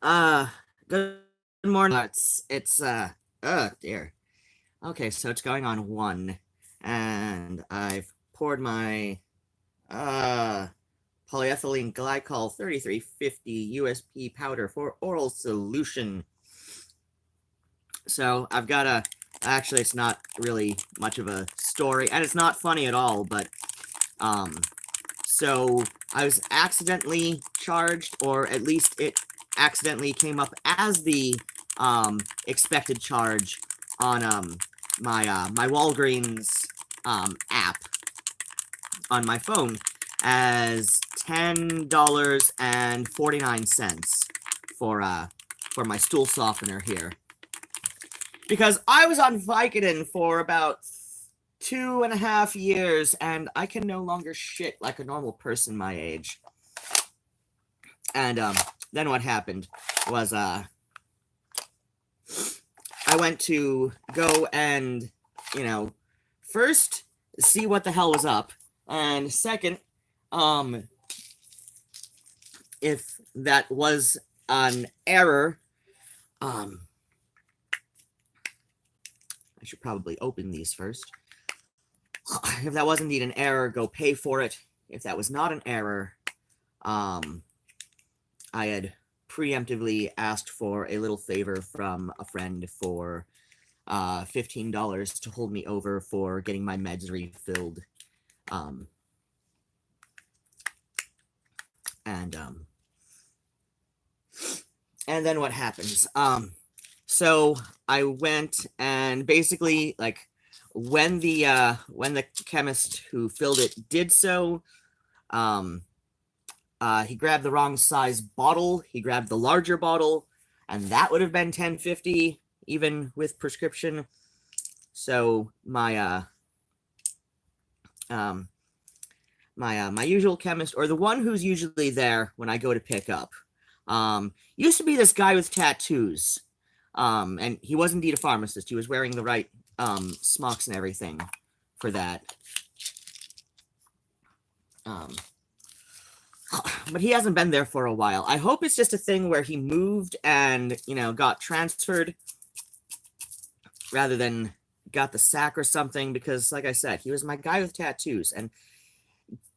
Uh, Good morning. Oh dear. Okay, so it's going on 1, and I've poured my uh polyethylene glycol 3350 USP powder for oral solution. So I've got actually, it's not really much of a story, and it's not funny at all, but um so I was accidentally charged, or at least it accidentally came up as the expected charge on my Walgreens app on my phone as $10.49 for my stool softener here, because I was on Vicodin for about 2.5 years, and I can no longer shit like a normal person my age. And then what happened was I went to go and, first see what the hell was up, and second, if that was an error, I should probably open these first. If that was indeed an error, go pay for it. If that was not an error, I had preemptively asked for a little favor from a friend for $15 to hold me over for getting my meds refilled. And then what happens? So I went and basically, like, when the chemist who filled it did so, he grabbed the wrong size bottle. He grabbed the larger bottle, and that would have been $10.50 even with prescription. So my my usual chemist, or the one who's usually there when I go to pick up, used to be this guy with tattoos. And he was indeed a pharmacist. He was wearing the right smocks and everything for that. But he hasn't been there for a while. I hope it's just a thing where he moved and, got transferred rather than got the sack or something, because, like I said, he was my guy with tattoos and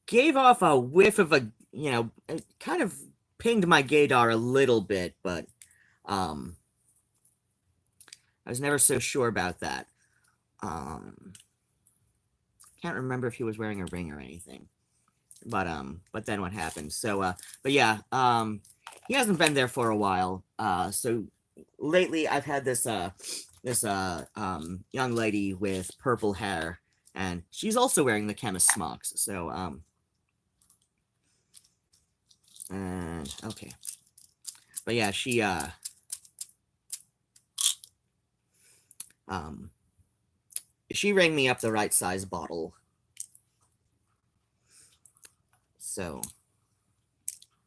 gave off a whiff of it kind of pinged my gaydar a little bit, but I was never so sure about that. Can't remember if he was wearing a ring or anything. But then what happened? So but yeah, he hasn't been there for a while. So lately I've had this young lady with purple hair, and she's also wearing the chemist smocks. So and okay. But yeah, she rang me up the right size bottle. So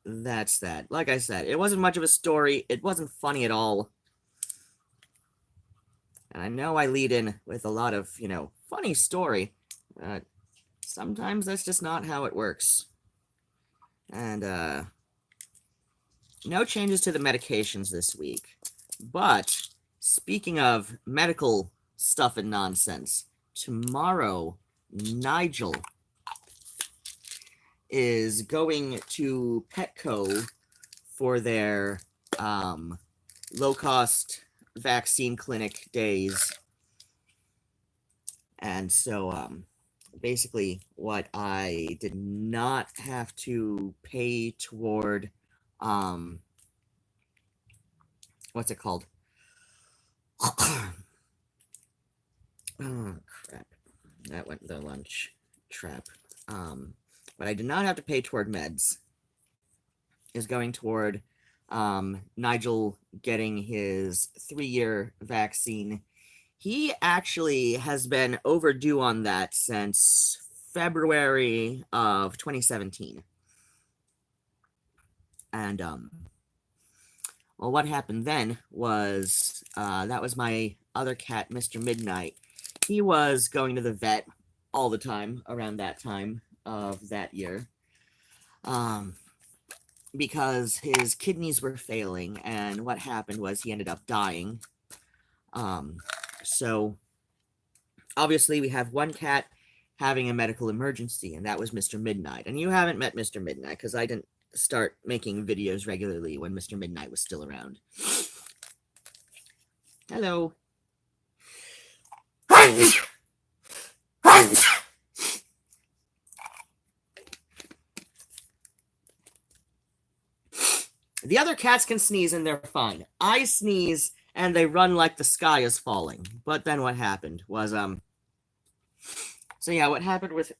that's that. Like I said, it wasn't much of a story. It wasn't funny at all. And I know I lead in with a lot of, funny story. But sometimes that's just not how it works. And no changes to the medications this week. But speaking of medical stuff and nonsense, tomorrow, Nigel is going to Petco for their low-cost vaccine clinic days. And so basically what I did not have to pay toward what's it called? Oh crap. That went the lunch trap. But I did not have to pay toward meds. Is going toward Nigel getting his 3-year vaccine. He actually has been overdue on that since February of 2017. And well, what happened then was that was my other cat, Mr. Midnight. He was going to the vet all the time around that time of that year. because his kidneys were failing, and what happened was he ended up dying. So obviously we have one cat having a medical emergency, and that was Mr. Midnight. And you haven't met Mr. Midnight because I didn't start making videos regularly when Mr. Midnight was still around. Hello. The other cats can sneeze and they're fine. I sneeze and they run like the sky is falling. But then what happened was so yeah, what happened with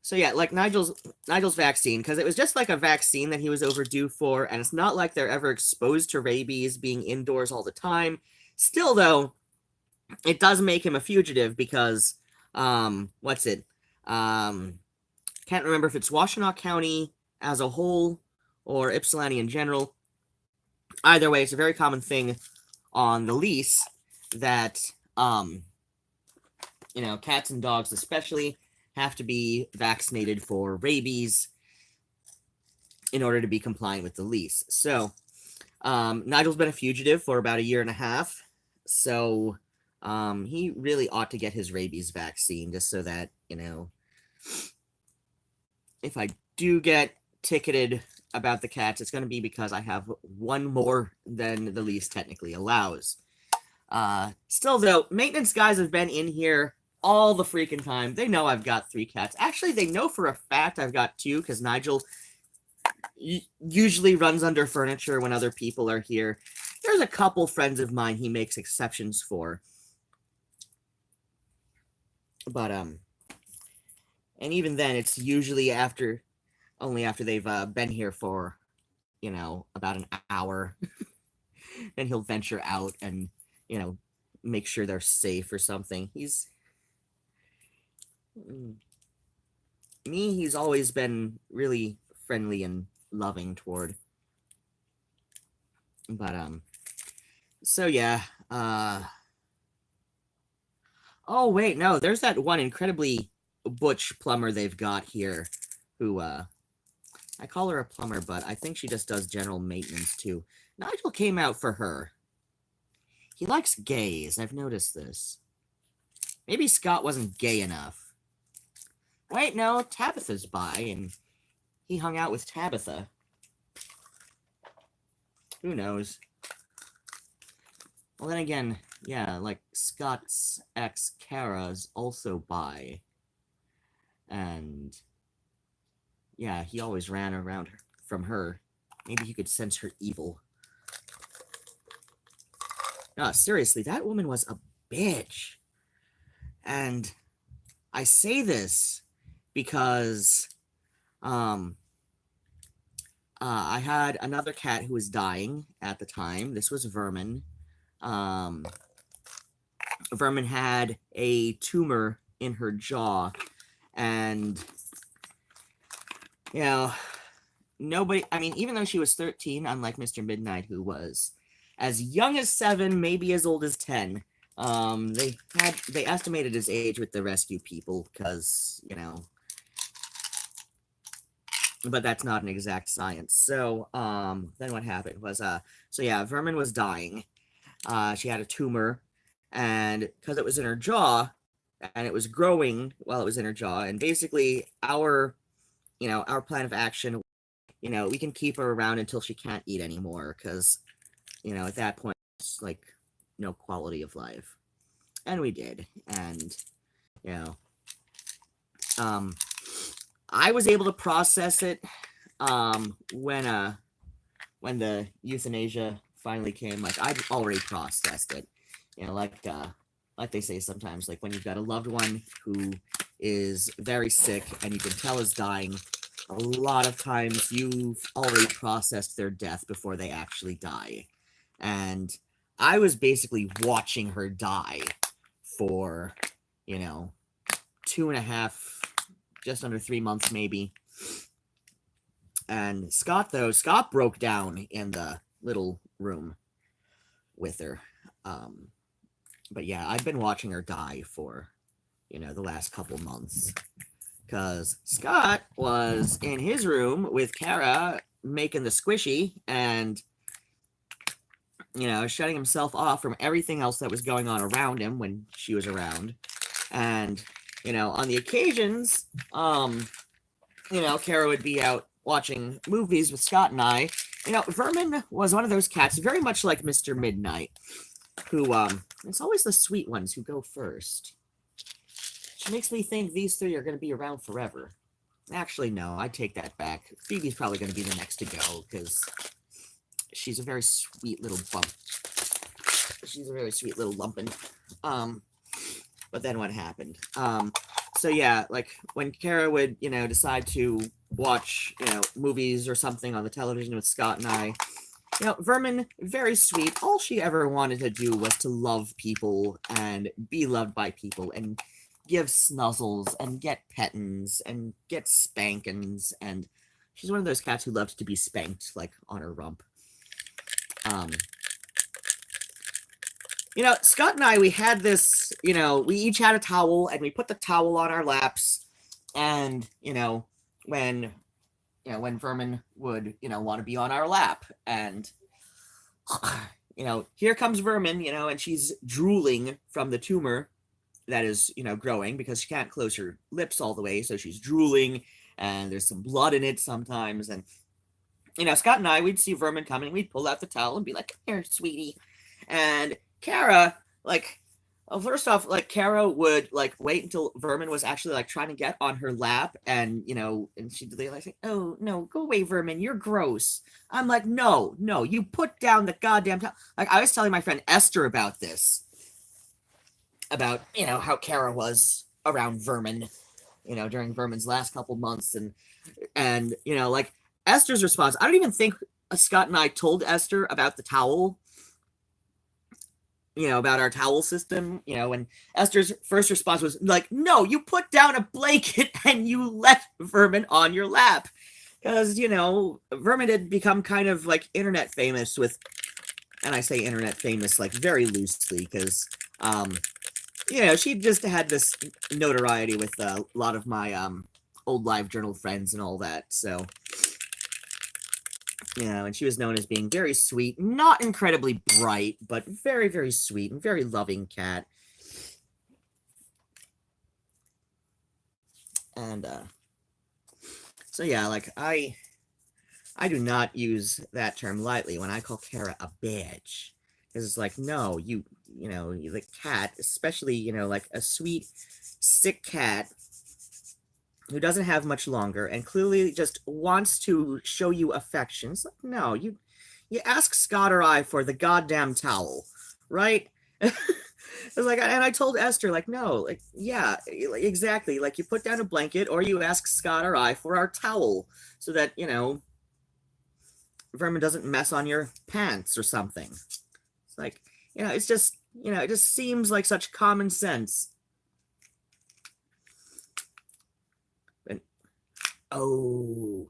so yeah, like Nigel's vaccine, because it was just like a vaccine that he was overdue for, and it's not like they're ever exposed to rabies being indoors all the time. Still though, it does make him a fugitive because what's it? Can't remember if it's Washtenaw County as a whole or Ypsilanti in general. Either way, it's a very common thing on the lease that cats and dogs especially have to be vaccinated for rabies in order to be compliant with the lease. So Nigel's been a fugitive for about a year and a half, so he really ought to get his rabies vaccine, just so that, if I do get ticketed about the cats, it's going to be because I have one more than the lease technically allows. Still though, maintenance guys have been in here all the freaking time. They know I've got 3 cats. Actually, they know for a fact I've got 2, because Nigel usually runs under furniture when other people are here. There's a couple friends of mine he makes exceptions for. But, and even then, it's usually only after they've been here for, about an hour. Then he'll venture out and, make sure they're safe or something. He's always been really friendly and loving toward. But, so yeah, oh wait, no, there's that one incredibly butch plumber they've got here who, I call her a plumber, but I think she just does general maintenance too. Nigel came out for her. He likes gays, I've noticed this. Maybe Scott wasn't gay enough. Wait, no, Tabitha's by, and he hung out with Tabitha. Who knows? Well, then again, yeah, like Scott's ex, Kara's also bi. And yeah, he always ran around from her. Maybe he could sense her evil. No, seriously, that woman was a bitch. And I say this because I had another cat who was dying at the time. This was Vermin. Vermin had a tumor in her jaw, and nobody, I mean, even though she was 13, unlike Mr. Midnight, who was as young as 7, maybe as old as 10, they estimated his age with the rescue people, because, but that's not an exact science. So, then what happened was, so yeah, Vermin was dying. She had a tumor, and because it was in her jaw, and it was growing while it was in her jaw, and basically our plan of action, we can keep her around until she can't eat anymore, because, at that point, it's like no quality of life. And we did, and, I was able to process it, when the euthanasia finally came. Like, I'd already processed it, like they say sometimes, like when you've got a loved one who is very sick and you can tell is dying, a lot of times you've already processed their death before they actually die. And I was basically watching her die for, 2.5, just under 3 months maybe. And Scott broke down in the little room with her. But yeah, I've been watching her die for, the last couple months. Because Scott was in his room with Kara making the squishy and, shutting himself off from everything else that was going on around him when she was around. And, on the occasions, Kara would be out watching movies with Scott and I. Vermin was one of those cats, very much like Mr. Midnight, who, it's always the sweet ones who go first. Which makes me think these three are going to be around forever. Actually, no, I take that back. Phoebe's probably going to be the next to go, because she's a very sweet little bump. She's a very sweet little lumpin'. But then what happened? So yeah, like, when Kara would, decide to watch, movies or something on the television with Scott and I, Vermin, very sweet. All she ever wanted to do was to love people and be loved by people and give snuzzles and get pettins and get spankins, and she's one of those cats who loved to be spanked, like, on her rump. Scott and I, we had this, we each had a towel, and we put the towel on our laps, and, when Vermin would, want to be on our lap, and, here comes Vermin, and she's drooling from the tumor that is, growing, because she can't close her lips all the way, so she's drooling, and there's some blood in it sometimes, and, Scott and I, we'd see Vermin coming, we'd pull out the towel and be like, "Come here, sweetie," and Kara, like, well, first off, like, Kara would, like, wait until Vermin was actually, like, trying to get on her lap, and, and she'd be like, "Oh, no, go away, Vermin, you're gross." I'm like, no, you put down the goddamn towel. Like, I was telling my friend Esther about this, about, how Kara was around Vermin, during Vermin's last couple months, and, like, Esther's response, I don't even think Scott and I told Esther about the towel, about our towel system, and Esther's first response was like, "No, you put down a blanket and you let Vermin on your lap." Because, Vermin had become kind of, like, internet famous with, and I say internet famous, like, very loosely, because, she just had this notoriety with a lot of my, old LiveJournal friends and all that, so... and she was known as being very sweet, not incredibly bright, but very, very sweet and very loving cat. And, so yeah, like, I do not use that term lightly when I call Kara a bitch. Because it's like, no, the cat, especially, like, a sweet, sick cat who doesn't have much longer and clearly just wants to show you affection. It's like, no, you ask Scott or I for the goddamn towel, right? It's like, and I told Esther, like, no, like, yeah, exactly. Like, you put down a blanket or you ask Scott or I for our towel so that, Vermin doesn't mess on your pants or something. It's like, it's just, it just seems like such common sense. Oh,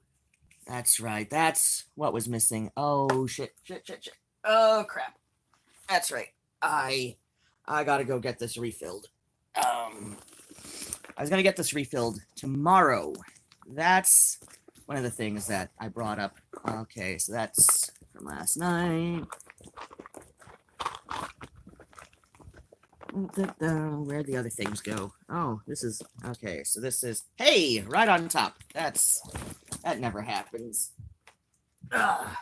that's right. That's what was missing. Oh, shit. Oh, crap. That's right. I gotta go get this refilled. I was gonna get this refilled tomorrow. That's one of the things that I brought up. Okay, so that's from last night. Where'd the other things go? Oh, this is... Okay, so this is... Hey! Right on top. That never happens. I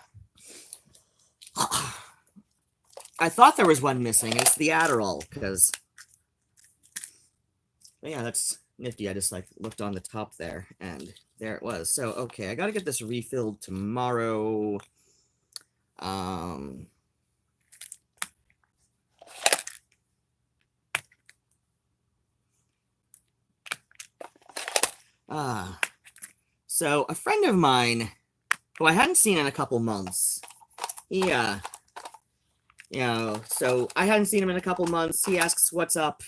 thought there was one missing. It's the Adderall, because... Yeah, that's nifty. I just, like, looked on the top there, and there it was. So, okay, I gotta get this refilled tomorrow. So a friend of mine who I hadn't seen in a couple months, so I hadn't seen him in a couple months. He asks, "What's up?"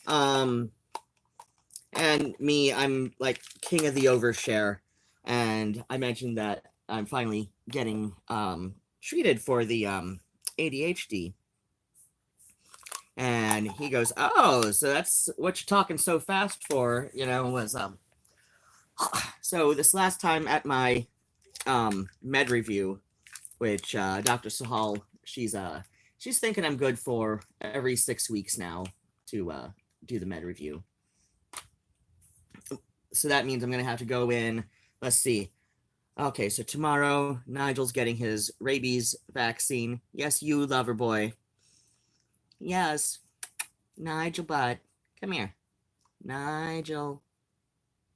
And me, I'm like king of the overshare, and I mentioned that I'm finally getting treated for the ADHD. And he goes, "Oh, so that's what you're talking so fast for," was so this last time at my med review, which Dr. Sahal, she's thinking I'm good for every 6 weeks now to do the med review. So that means I'm gonna have to go in. Let's see. Okay, so tomorrow Nigel's getting his rabies vaccine. Yes, you lover boy. Yes, Nigel, bud, come here, Nigel.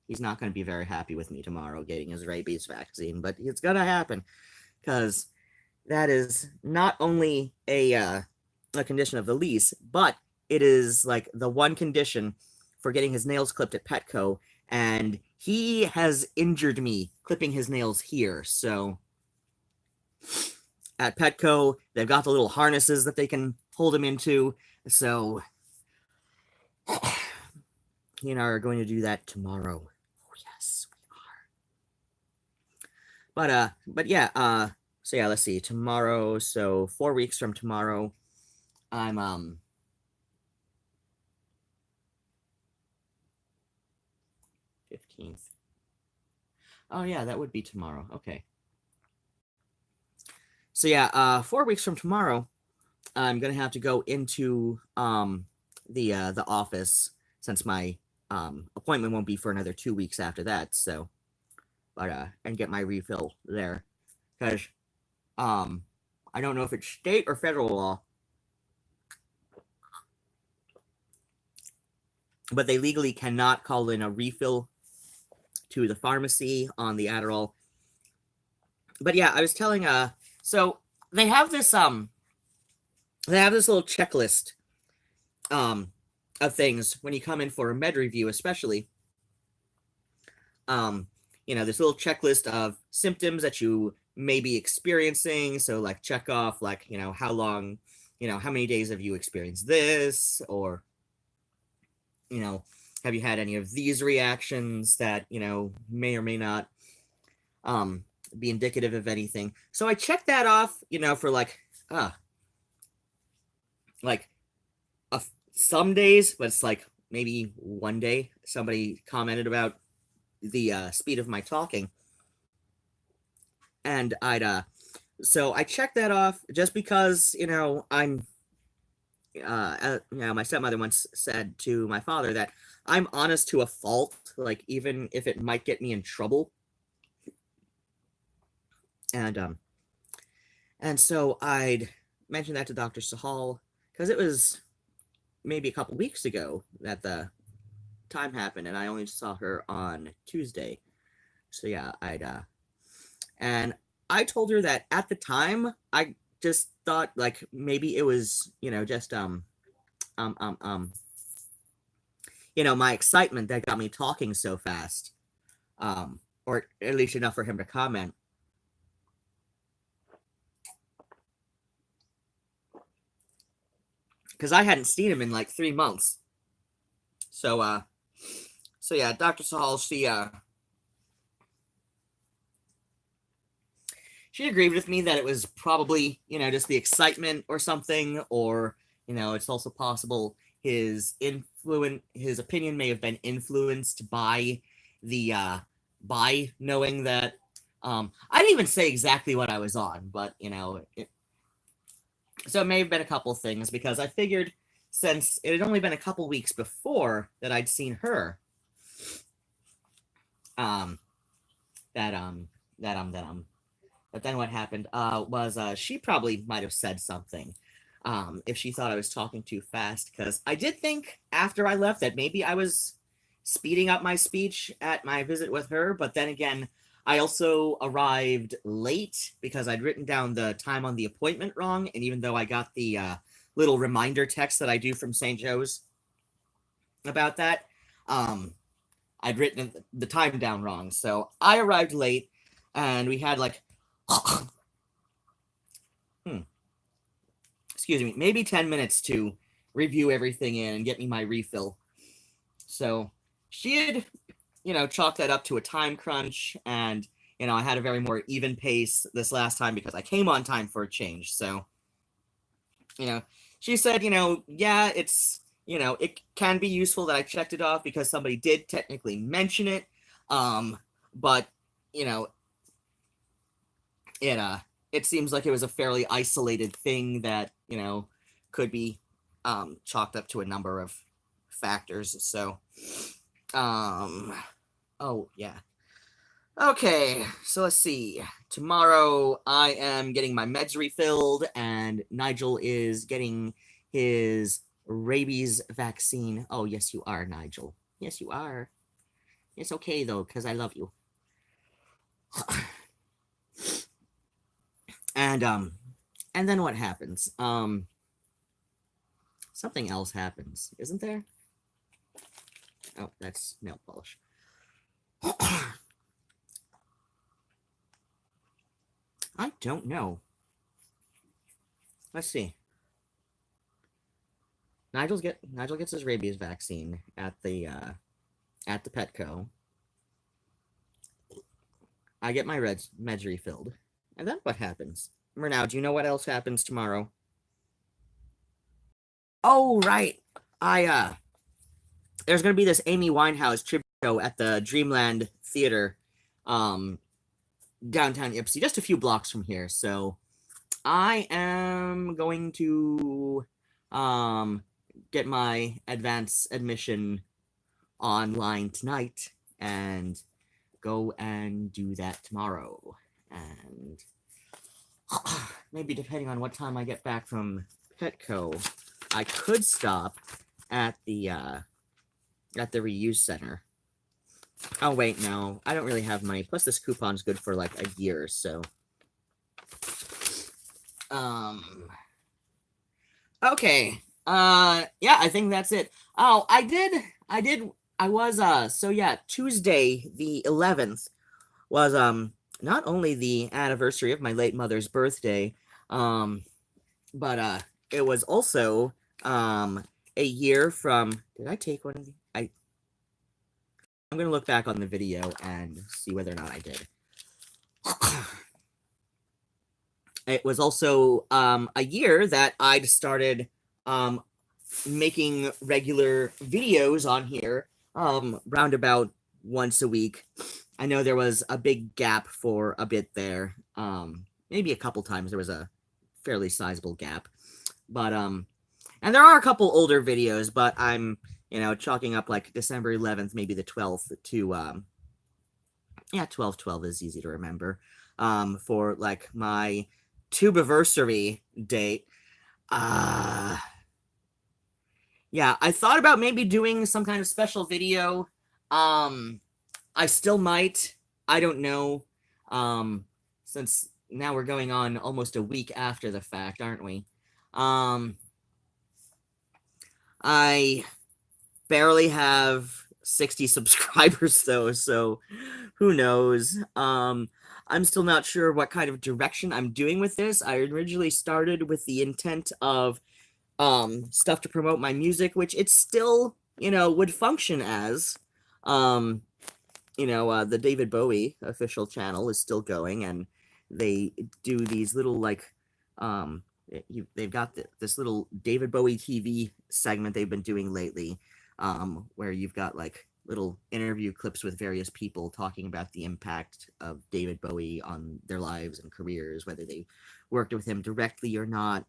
He's not going to be very happy with me tomorrow getting his rabies vaccine, but it's going to happen because that is not only a condition of the lease, but it is like the one condition for getting his nails clipped at Petco, and he has injured me clipping his nails here. So at Petco, they've got the little harnesses that they can hold him into. So he and I are going to do that tomorrow. But yeah, so yeah, let's see, tomorrow, so 4 weeks from tomorrow, I'm, 15th. Oh yeah, that would be tomorrow, okay. So yeah, 4 weeks from tomorrow, I'm gonna have to go into, the office, since my, appointment won't be for another 2 weeks after that, so, but, and get my refill there, because, I don't know if it's state or federal law, but they legally cannot call in a refill to the pharmacy on the Adderall. But yeah, I was telling, so they have this little checklist, of things when you come in for a med review, especially, this little checklist of symptoms that you may be experiencing. So like check off, like, how long, how many days have you experienced this, or, have you had any of these reactions that, may or may not, be indicative of anything. So I checked that off, for some days, but it's like maybe one day somebody commented about the speed of my talking, and so I checked that off just because, I'm, my stepmother once said to my father that I'm honest to a fault, like even if it might get me in trouble. And so I'd mentioned that to Dr. Sahal because it was maybe a couple weeks ago that the time happened, and I only saw her on Tuesday. So yeah, and I told her that at the time I just thought like maybe it was, just my excitement that got me talking so fast, or at least enough for him to comment. Because I hadn't seen him in like 3 months. So yeah, Dr. Sahal, she agreed with me that it was probably, just the excitement or something, or, it's also possible his opinion may have been influenced by by knowing that, I didn't even say exactly what I was on, but, so it may have been a couple things, because I figured since it had only been a couple weeks before that I'd seen her, but then what happened was she probably might have said something, if she thought I was talking too fast, because I did think after I left that maybe I was speeding up my speech at my visit with her, but then again, I also arrived late because I'd written down the time on the appointment wrong, and even though I got the little reminder text that I do from St. Joe's about that, I'd written the time down wrong. So I arrived late, and we had like, excuse me, maybe 10 minutes to review everything in and get me my refill. So she had, chalked that up to a time crunch, and, I had a very more even pace this last time because I came on time for a change. So, she said, yeah, it's, it can be useful that I checked it off because somebody did technically mention it. But, it seems like it was a fairly isolated thing that, could be chalked up to a number of factors. So, oh yeah. Okay, so let's see. Tomorrow I am getting my meds refilled, and Nigel is getting his rabies vaccine. Oh, yes, you are, Nigel. Yes, you are. It's okay, though, because I love you. And then what happens? Something else happens, isn't there? Oh, that's nail polish. I don't know. Let's see. Nigel gets his rabies vaccine at the Petco. I get my meds refilled. And then what happens? Murnau, do you know what else happens tomorrow? Oh, right. There's gonna be this Amy Winehouse tribute show at the Dreamland Theater, downtown Ypsi, just a few blocks from here. So I am going to get my advance admission online tonight and go and do that tomorrow. And maybe depending on what time I get back from Petco, I could stop at the reuse center. Oh wait, no, I don't really have money. Plus, this coupon's good for like a year, so. Okay. Yeah, I think that's it. Oh, so yeah, Tuesday the 11th was not only the anniversary of my late mother's birthday, but it was also a year from. Did I take one of the? I'm gonna look back on the video and see whether or not I did. It was also a year that I'd started making regular videos on here, roundabout once a week. I know there was a big gap for a bit there. Maybe a couple times there was a fairly sizable gap. But and there are a couple older videos, but I'm, chalking up like December 11th, maybe the 12th to 12/12 is easy to remember. For like my tubiversary date. Yeah, I thought about maybe doing some kind of special video. I still might. I don't know. Since now we're going on almost a week after the fact, aren't we? I barely have 60 subscribers though, so who knows? I'm still not sure what kind of direction I'm doing with this. I originally started with the intent of stuff to promote my music, which it still, would function as. The David Bowie official channel is still going, and they do these little they've got this little David Bowie TV segment they've been doing lately, where you've got like little interview clips with various people talking about the impact of David Bowie on their lives and careers, whether they worked with him directly or not.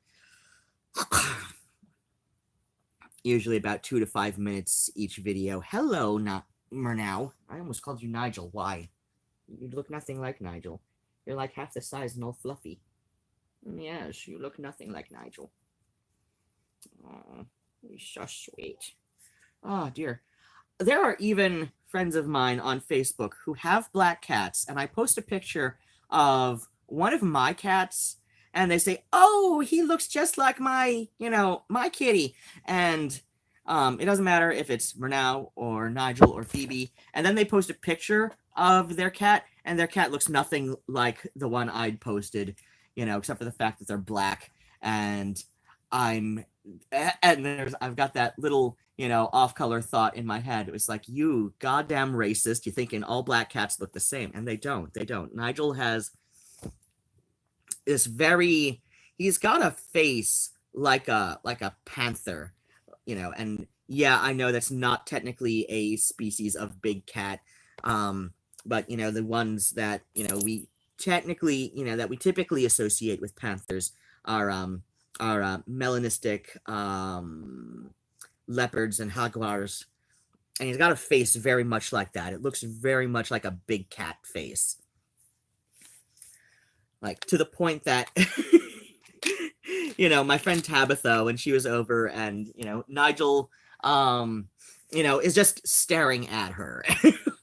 Usually about 2 to 5 minutes each video. Hello, not Murnau. I almost called you Nigel. Why? You look nothing like Nigel. You're like half the size and all fluffy. Yes, you look nothing like Nigel. Oh, you're so sweet. Oh, dear. There are even friends of mine on Facebook who have black cats, and I post a picture of one of my cats, and they say, oh, he looks just like my kitty. And it doesn't matter if it's Murnau or Nigel or Phoebe. And then they post a picture of their cat, and their cat looks nothing like the one I'd posted, except for the fact that they're black. And I've got that little, off-color thought in my head. It was like, you goddamn racist. You're thinking all black cats look the same. And they don't. Nigel has this he's got a face like a panther, and yeah, I know that's not technically a species of big cat, but the ones that we technically, that we typically associate with panthers are melanistic leopards and jaguars, and he's got a face very much like that. It looks very much like a big cat face, like to the point that my friend Tabitha, when she was over, and Nigel is just staring at her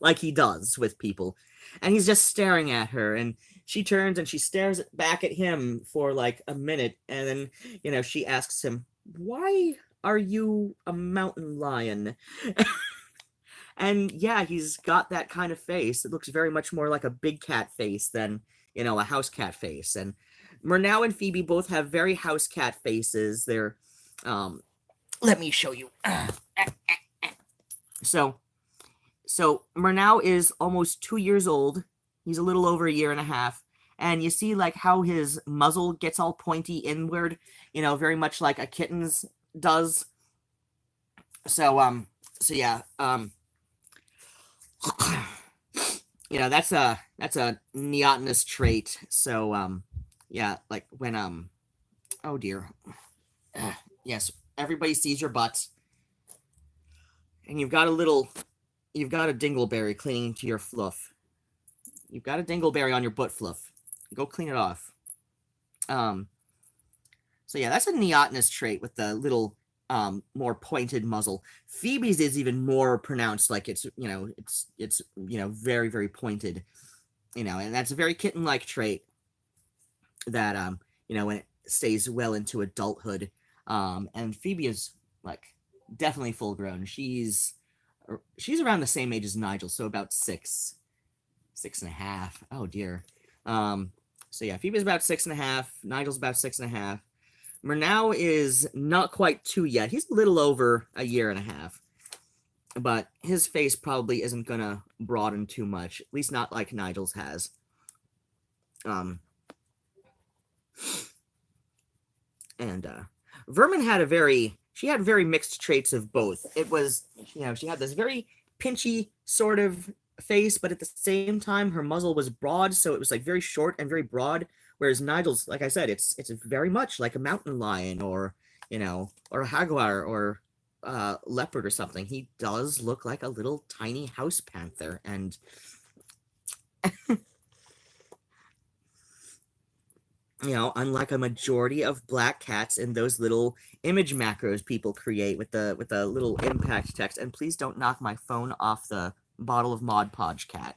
like he does with people, and he's just staring at her, and she turns and she stares back at him for like a minute, and then she asks him, "Why are you a mountain lion?" And yeah, he's got that kind of face. It looks very much more like a big cat face than a house cat face. And Murnau and Phoebe both have very house cat faces. They're let me show you. So Murnau is almost 2 years old. He's a little over a year and a half. And you see like how his muzzle gets all pointy inward, very much like a kitten's does. So yeah, that's a neotenous trait. So yeah, like when oh dear. Yes, everybody sees your butt. And you've got a dingleberry clinging to your fluff. You've got a dingleberry on your butt fluff. Go clean it off. So yeah, that's a neotenous trait with the little more pointed muzzle. Phoebe's is even more pronounced, like it's very, very pointed, and that's a very kitten-like trait that when it stays well into adulthood. And Phoebe is like definitely full grown. She's around the same age as Nigel, so about 6.5. Oh dear. So yeah, Phoebe's about 6.5. Nigel's about 6.5. Murnau is not quite 2 yet. He's a little over a year and a half, but his face probably isn't gonna broaden too much, at least not like Nigel's has. And Vermin had very mixed traits of both. It was, she had this very pinchy sort of face, but at the same time, her muzzle was broad, so it was like very short and very broad. Whereas Nigel's, like I said, it's very much like a mountain lion or a jaguar or leopard or something. He does look like a little tiny house panther, and unlike a majority of black cats in those little image macros people create with the little impact text. And please don't knock my phone off the bottle of Mod Podge cat.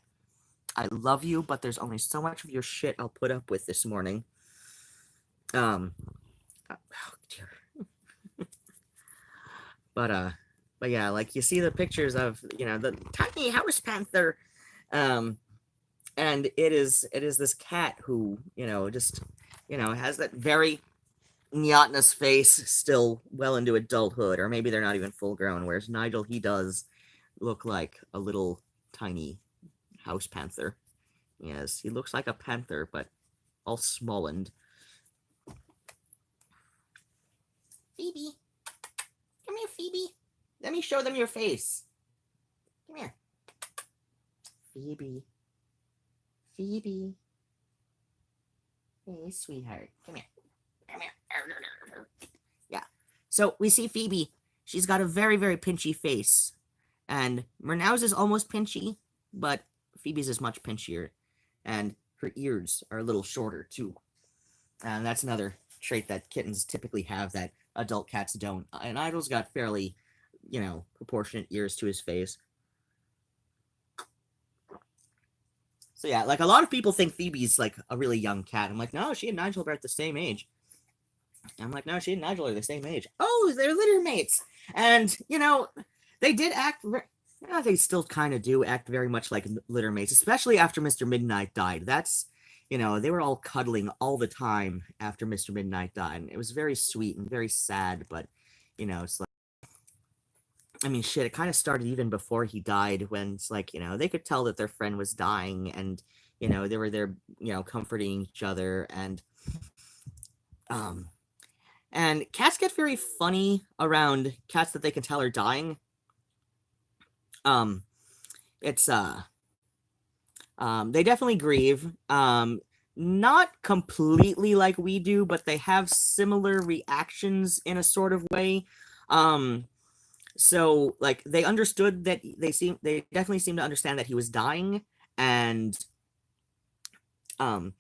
I love you, but there's only so much of your shit I'll put up with this morning. Oh dear. But yeah, like you see the pictures of the tiny house panther, and it is this cat who just has that very neotenous face still well into adulthood, or maybe they're not even full grown. Whereas Nigel, he does look like a little tiny house panther. Yes, he looks like a panther, but all smollened. Phoebe, come here, Phoebe. Let me show them your face. Come here, Phoebe. Phoebe. Hey, sweetheart. Come here. Come here. Yeah. So we see Phoebe. She's got a very, very pinchy face. And Murnau's is almost pinchy, but Phoebe's is much pinchier. And her ears are a little shorter, too. And that's another trait that kittens typically have that adult cats don't. And Idol's got fairly, proportionate ears to his face. So yeah, like a lot of people think Phoebe's like a really young cat. I'm like, no, she and Nigel are at the same age. I'm like, no, she and Nigel are the same age. Oh, they're litter mates. And, they did act, they still kind of do act very much like litter mates, especially after Mr. Midnight died. That's, they were all cuddling all the time after Mr. Midnight died. And it was very sweet and very sad, but, it's like, I mean, shit, it kind of started even before he died, when it's like, they could tell that their friend was dying, and, they were there, comforting each other, and cats get very funny around cats that they can tell are dying. It's, they definitely grieve. not completely like we do, but they have similar reactions in a sort of way. So like they understood that they definitely seemed to understand that he was dying, and um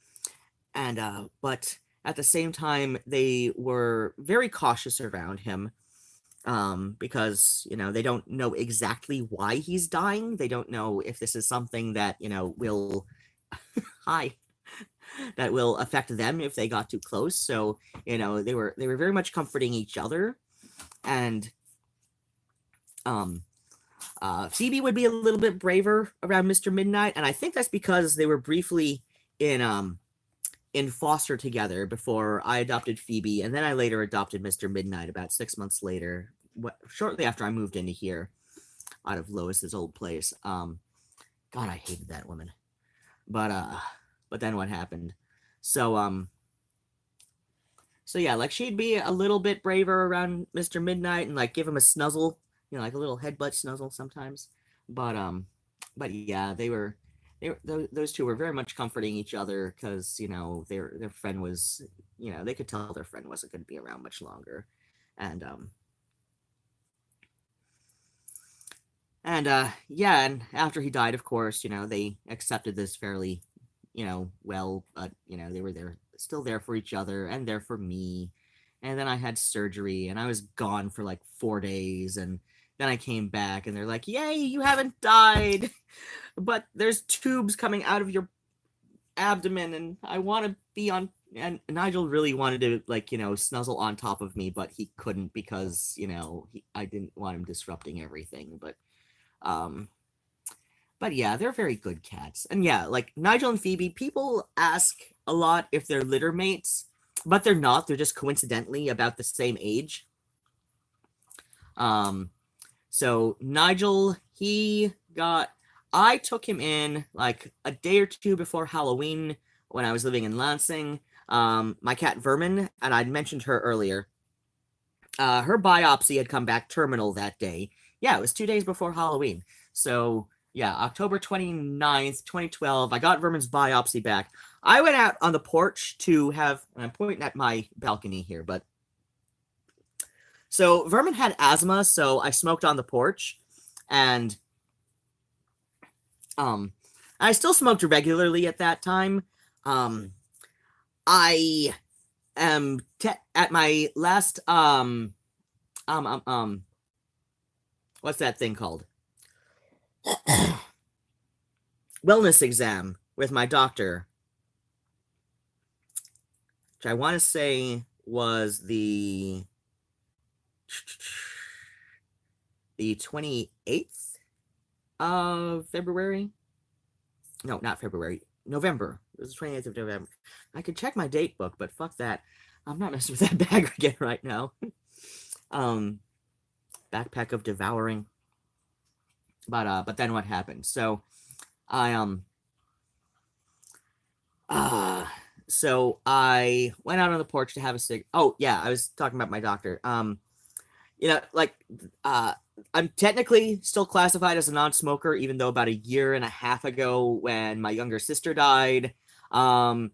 but at the same time they were very cautious around him, because they don't know exactly why he's dying. They don't know if this is something that will hi that will affect them if they got too close. So they were very much comforting each other. And Phoebe would be a little bit braver around Mr. Midnight, and I think that's because they were briefly in foster together before I adopted Phoebe, and then I later adopted Mr. Midnight about 6 months later, shortly after I moved into here out of Lois's old place. God, I hated that woman. But then what happened? So yeah, like she'd be a little bit braver around Mr. Midnight and like give him a snuzzle, like a little headbutt snuzzle sometimes. But yeah, those two were very much comforting each other because their friend was, they could tell their friend wasn't going to be around much longer. Yeah, and after he died, of course, they accepted this fairly, well, but they were still there for each other and there for me. And then I had surgery and I was gone for like 4 days, and then I came back and they're like, "Yay, you haven't died, but there's tubes coming out of your abdomen and I want to be on." And Nigel really wanted to snuzzle on top of me, but he couldn't because I didn't want him disrupting everything. But yeah, they're very good cats. And yeah, like Nigel and Phoebe, people ask a lot if they're litter mates, but they're not. They're just coincidentally about the same age. So Nigel, I took him in like a day or two before Halloween when I was living in Lansing. My cat Vermin, and I'd mentioned her earlier. Her biopsy had come back terminal that day. Yeah, it was 2 days before Halloween. So yeah, October 29th, 2012, I got Vermin's biopsy back. I went out on the porch to have, and I'm pointing at my balcony here, but so Vermin had asthma, so I smoked on the porch, and I still smoked regularly at that time. I am at my last what's that thing called? Wellness exam with my doctor, which I want to say was the 28th of February. No, not February. November. It was the 28th of November. I could check my date book, but fuck that. I'm not messing with that bag again right now. Backpack of devouring. But then what happened? So so I went out on the porch to have a cig. Oh yeah, I was talking about my doctor. I'm technically still classified as a non-smoker, even though about a year and a half ago when my younger sister died, and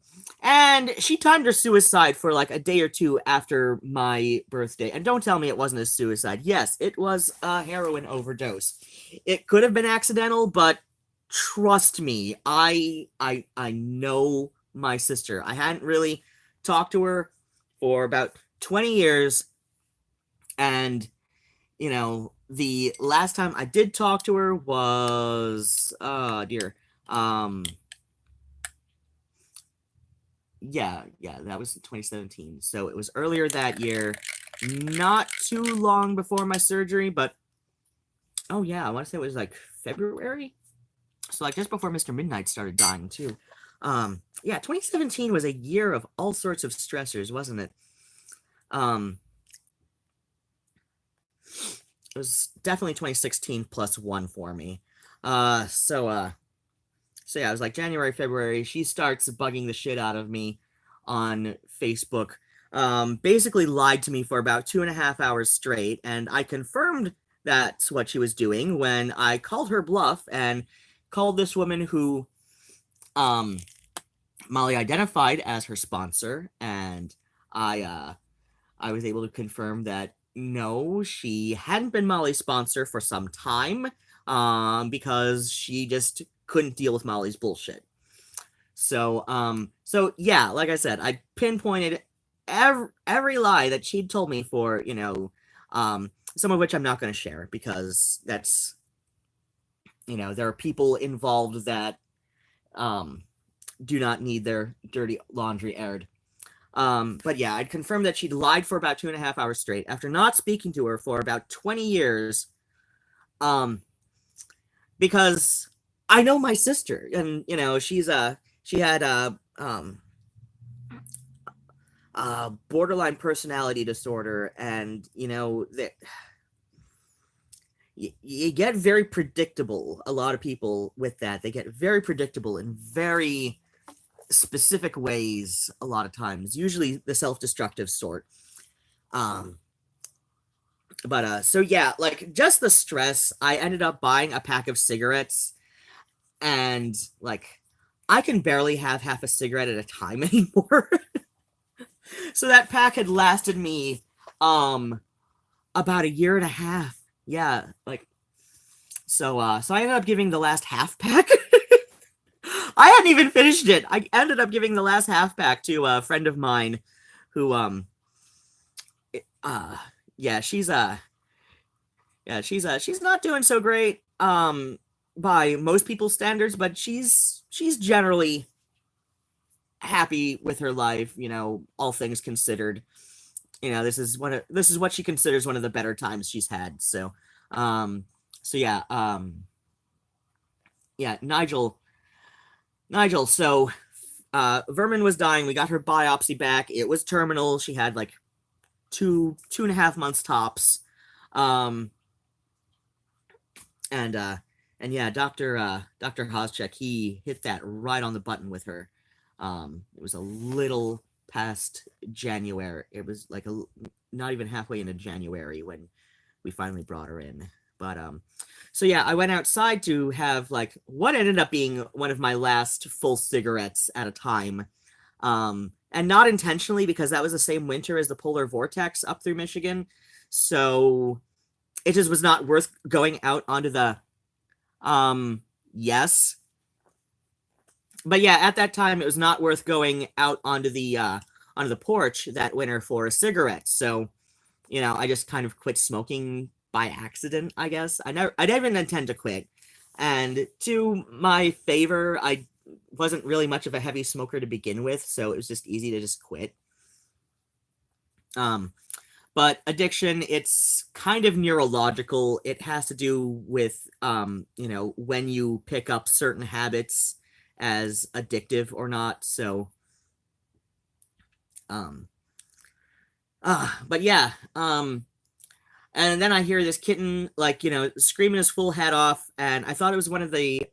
she timed her suicide for like a day or two after my birthday. And don't tell me it wasn't a suicide. Yes, it was a heroin overdose. It could have been accidental, but trust me, I know my sister. I hadn't really talked to her for about 20 years, and the last time I did talk to her was that was 2017. So it was earlier that year, not too long before my surgery, but I want to say it was like February. So like just before Mr. Midnight started dying too. 2017 was a year of all sorts of stressors, wasn't it? It was definitely 2016 plus one for me. So yeah, it was like January, February. She starts bugging the shit out of me on Facebook. Basically lied to me for about 2.5 hours straight, and I confirmed that's what she was doing when I called her bluff and called this woman who Molly identified as her sponsor, and I was able to confirm that no, she hadn't been Molly's sponsor for some time, because she just couldn't deal with Molly's bullshit. So yeah, like I said, I pinpointed every lie that she'd told me for, some of which I'm not going to share because that's, there are people involved that do not need their dirty laundry aired. But yeah, I'd confirmed that she'd lied for about 2.5 hours straight after not speaking to her for about 20 years. Because I know my sister, and she had borderline personality disorder, and that you get very predictable. A lot of people with that, they get very predictable in very specific ways a lot of times, usually the self-destructive sort. So yeah, like just the stress, I ended up buying a pack of cigarettes, and like I can barely have half a cigarette at a time anymore. So that pack had lasted me about a year and a half. Yeah, like so I ended up giving the last half pack. I hadn't even finished it. I ended up giving the last half pack to a friend of mine who yeah, she's not doing so great by most people's standards, but she's generally happy with her life, all things considered. This is what she considers one of the better times she's had. So yeah, Nigel, so Vermin was dying. We got her biopsy back. It was terminal. She had like 2.5 months tops. And yeah, Dr. Hozchek, he hit that right on the button with her. It was a little past January. It was like not even halfway into January when we finally brought her in. But so yeah, I went outside to have like what ended up being one of my last full cigarettes at a time. And not intentionally, because that was the same winter as the polar vortex up through Michigan. So it just was not worth going out onto the yes. But yeah, at that time it was not worth going out onto the porch that winter for a cigarette. So, I just kind of quit smoking by accident, I guess. I didn't intend to quit. And to my favor, I wasn't really much of a heavy smoker to begin with, so it was just easy to just quit. But addiction, it's kind of neurological. It has to do with, when you pick up certain habits as addictive or not. So, but yeah, and then I hear this kitten, like, screaming his full head off, and I thought it was one of the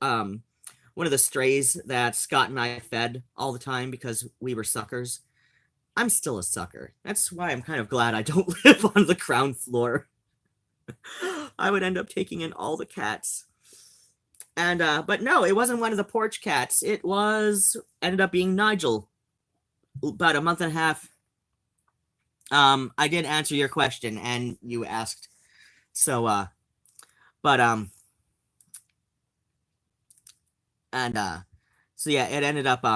strays that Scott and I fed all the time because we were suckers. I'm still a sucker. That's why I'm kind of glad I don't live on the ground floor. I would end up taking in all the cats. And but no, it wasn't one of the porch cats. It ended up being Nigel. About a month and a half. I did answer your question, and you asked. So so yeah, it ended up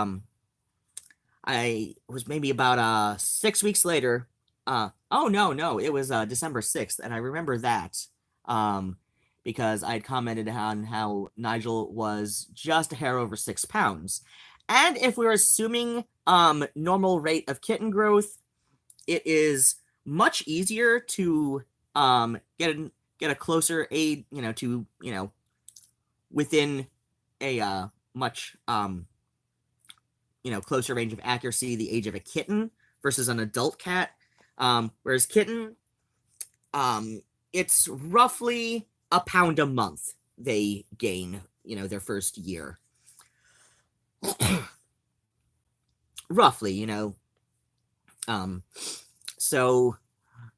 I was maybe about 6 weeks later. Oh no, it was December 6th, and I remember that because I had commented on how Nigel was just a hair over 6 pounds. And if we're assuming normal rate of kitten growth, it is much easier to get a closer age, to within a much closer range of accuracy the age of a kitten versus an adult cat. Whereas kitten, it's roughly a pound a month they gain, their first year. Roughly, so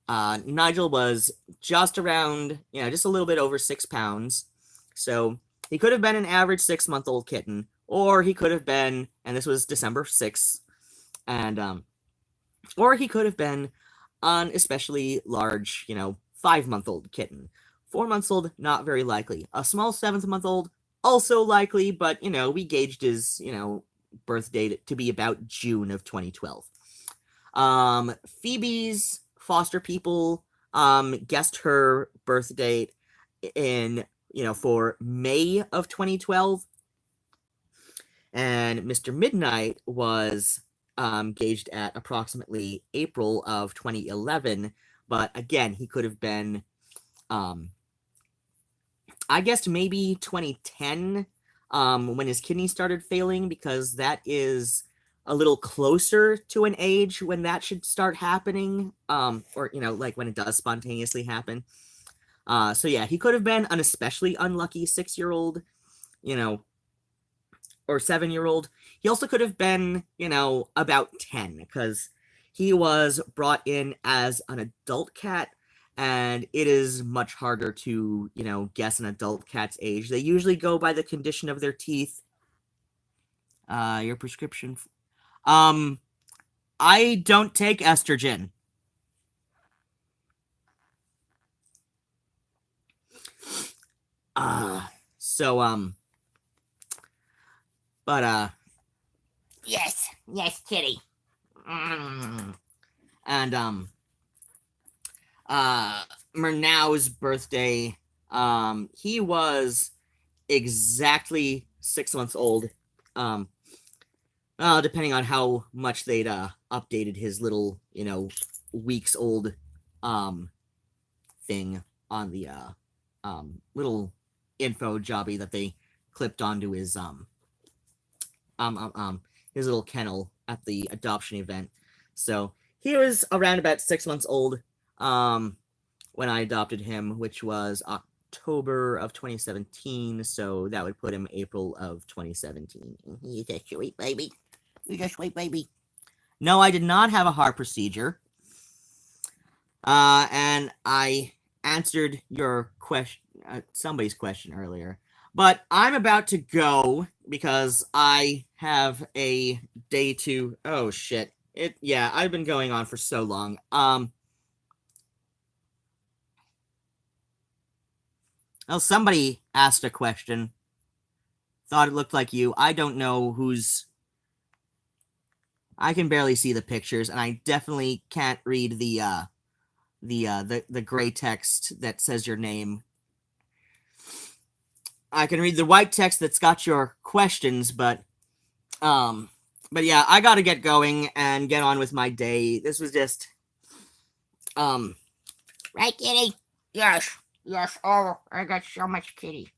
Nigel was just around, just a little bit over 6 pounds. So he could have been an average 6-month-old kitten, or he could have been, and this was December 6th, and or he could have been an especially large, 5-month-old kitten. 4 months old, not very likely. A small 7-month-old, also likely, but we gauged his, birth date to be about June of 2012. Phoebe's foster people guessed her birth date in, for May of 2012. And Mr. Midnight was gauged at approximately April of 2011. But again, he could have been, I guess maybe 2010 when his kidney started failing, because that is a little closer to an age when that should start happening, or, like when it does spontaneously happen. So yeah, he could have been an especially unlucky 6-year-old, or 7-year-old. He also could have been, about 10, because he was brought in as an adult cat, and it is much harder to, guess an adult cat's age. They usually go by the condition of their teeth. Your prescription. I don't take estrogen. So, but, Yes, kitty. And, Murnau's birthday, he was exactly 6 months old. Depending on how much they'd updated his little, weeks old thing on the little info jobby that they clipped onto his little kennel at the adoption event. So he was around about 6 months old when I adopted him, which was October of 2017. So that would put him April of 2017. He's a sweet baby. He's a sweet baby. No, I did not have a heart procedure. And I answered your question, somebody's question earlier. But I'm about to go because I have a day to. Oh shit! Yeah, I've been going on for so long. Well, somebody asked a question. Thought it looked like you. I don't know who's. I can barely see the pictures, and I definitely can't read the gray text that says your name. I can read the white text that's got your questions, but yeah, I gotta get going and get on with my day. This was just, Right, kitty? Yes. Oh, I got so much kitty.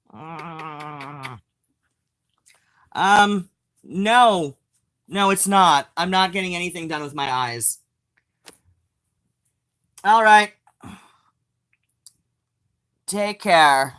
No, it's not. I'm not getting anything done with my eyes. All right. Take care.